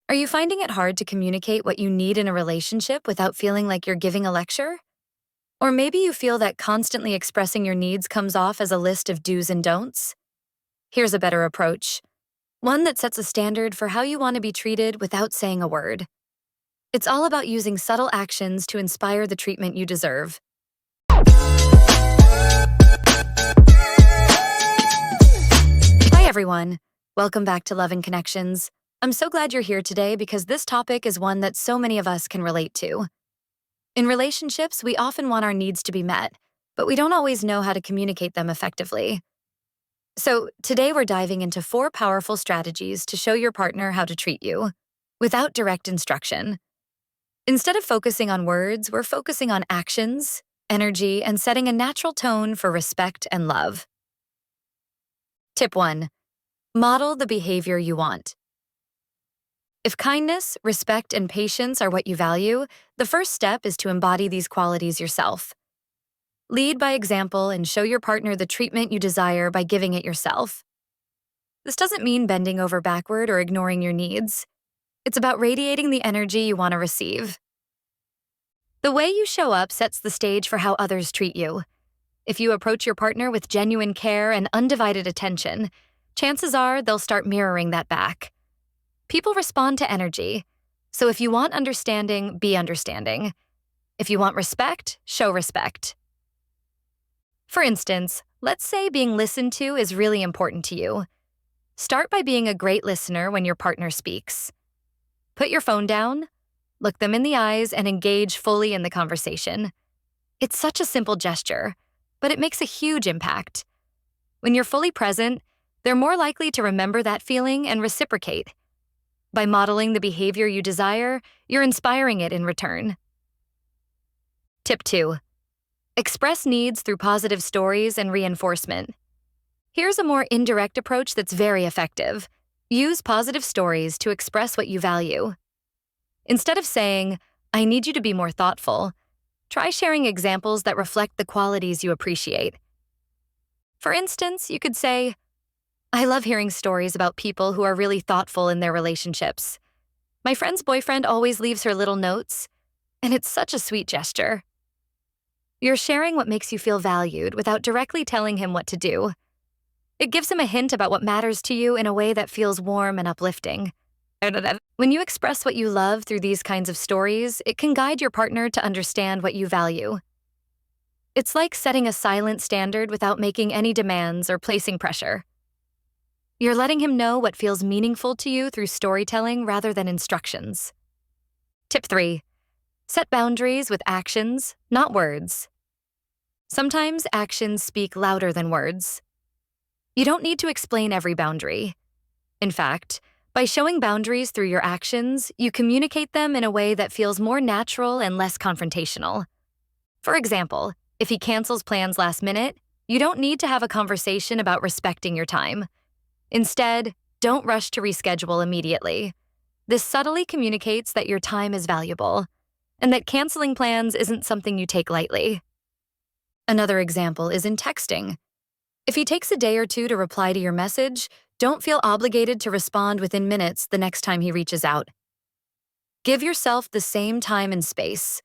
Are you finding it hard to communicate what you need in a relationship without feeling like you're giving a lecture? Or maybe you feel that constantly expressing your needs comes off as a list of do's and don'ts? Here's a better approach, one that sets a standard for how you want to be treated without saying a word. It's all about using subtle actions to inspire the treatment you deserve. Hi, everyone. Welcome back to Love and Connections. I'm so glad you're here today because this topic is one that so many of us can relate to. In relationships, we often want our needs to be met, but we don't always know how to communicate them effectively. So, today we're diving into 4 powerful strategies to show your partner how to treat you, without direct instruction. Instead of focusing on words, we're focusing on actions, energy, and setting a natural tone for respect and love. Tip 1. Model the behavior you want. If kindness, respect, and patience are what you value, the first step is to embody these qualities yourself. Lead by example and show your partner the treatment you desire by giving it yourself. This doesn't mean bending over backward or ignoring your needs. It's about radiating the energy you want to receive. The way you show up sets the stage for how others treat you. If you approach your partner with genuine care and undivided attention, chances are they'll start mirroring that back. People respond to energy, so if you want understanding, be understanding. If you want respect, show respect. For instance, let's say being listened to is really important to you. Start by being a great listener when your partner speaks. Put your phone down, look them in the eyes, and engage fully in the conversation. It's such a simple gesture, but it makes a huge impact. When you're fully present, they're more likely to remember that feeling and reciprocate. By modeling the behavior you desire, you're inspiring it in return. Tip 2. Express needs through positive stories and reinforcement. Here's a more indirect approach that's very effective. Use positive stories to express what you value. Instead of saying, "I need you to be more thoughtful," try sharing examples that reflect the qualities you appreciate. For instance, you could say, "I love hearing stories about people who are really thoughtful in their relationships. My friend's boyfriend always leaves her little notes, and it's such a sweet gesture." You're sharing what makes you feel valued without directly telling him what to do. It gives him a hint about what matters to you in a way that feels warm and uplifting. When you express what you love through these kinds of stories, it can guide your partner to understand what you value. It's like setting a silent standard without making any demands or placing pressure. You're letting him know what feels meaningful to you through storytelling rather than instructions. Tip 3. Set boundaries with actions, not words. Sometimes actions speak louder than words. You don't need to explain every boundary. In fact, by showing boundaries through your actions, you communicate them in a way that feels more natural and less confrontational. For example, if he cancels plans last minute, you don't need to have a conversation about respecting your time. Instead, don't rush to reschedule immediately. This subtly communicates that your time is valuable, and that canceling plans isn't something you take lightly. Another example is in texting. If he takes a day or two to reply to your message, don't feel obligated to respond within minutes the next time he reaches out. Give yourself the same time and space.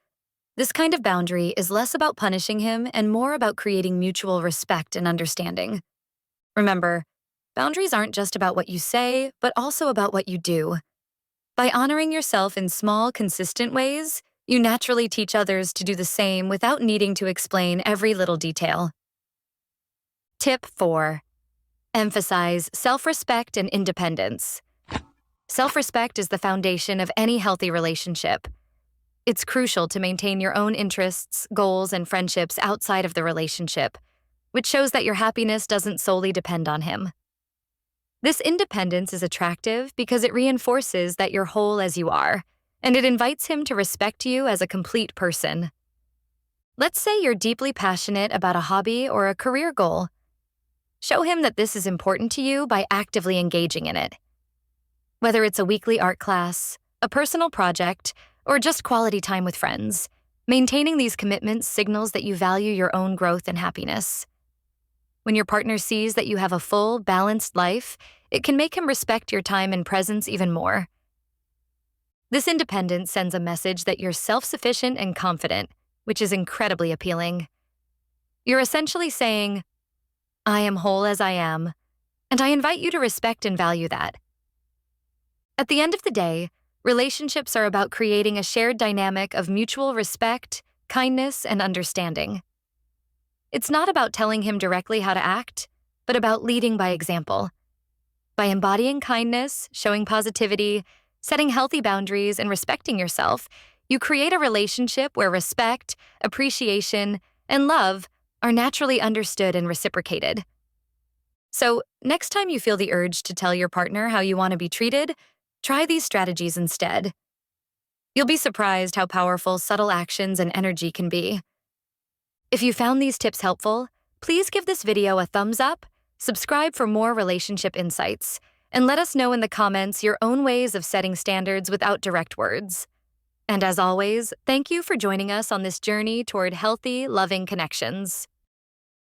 This kind of boundary is less about punishing him and more about creating mutual respect and understanding. Remember, boundaries aren't just about what you say, but also about what you do. By honoring yourself in small, consistent ways, you naturally teach others to do the same without needing to explain every little detail. Tip 4. Emphasize self-respect and independence. Self-respect is the foundation of any healthy relationship. It's crucial to maintain your own interests, goals, and friendships outside of the relationship, which shows that your happiness doesn't solely depend on him. This independence is attractive because it reinforces that you're whole as you are, and it invites him to respect you as a complete person. Let's say you're deeply passionate about a hobby or a career goal. Show him that this is important to you by actively engaging in it. Whether it's a weekly art class, a personal project, or just quality time with friends, maintaining these commitments signals that you value your own growth and happiness. When your partner sees that you have a full, balanced life, it can make him respect your time and presence even more. This independence sends a message that you're self-sufficient and confident, which is incredibly appealing. You're essentially saying, I am whole as I am, and I invite you to respect and value that. At the end of the day, relationships are about creating a shared dynamic of mutual respect, kindness, and understanding. It's not about telling him directly how to act, but about leading by example. By embodying kindness, showing positivity, setting healthy boundaries, and respecting yourself, you create a relationship where respect, appreciation, and love are naturally understood and reciprocated. So, next time you feel the urge to tell your partner how you want to be treated, try these strategies instead. You'll be surprised how powerful subtle actions and energy can be. If you found these tips helpful, please give this video a thumbs up, subscribe for more relationship insights, and let us know in the comments your own ways of setting standards without direct words. And as always, thank you for joining us on this journey toward healthy, loving connections.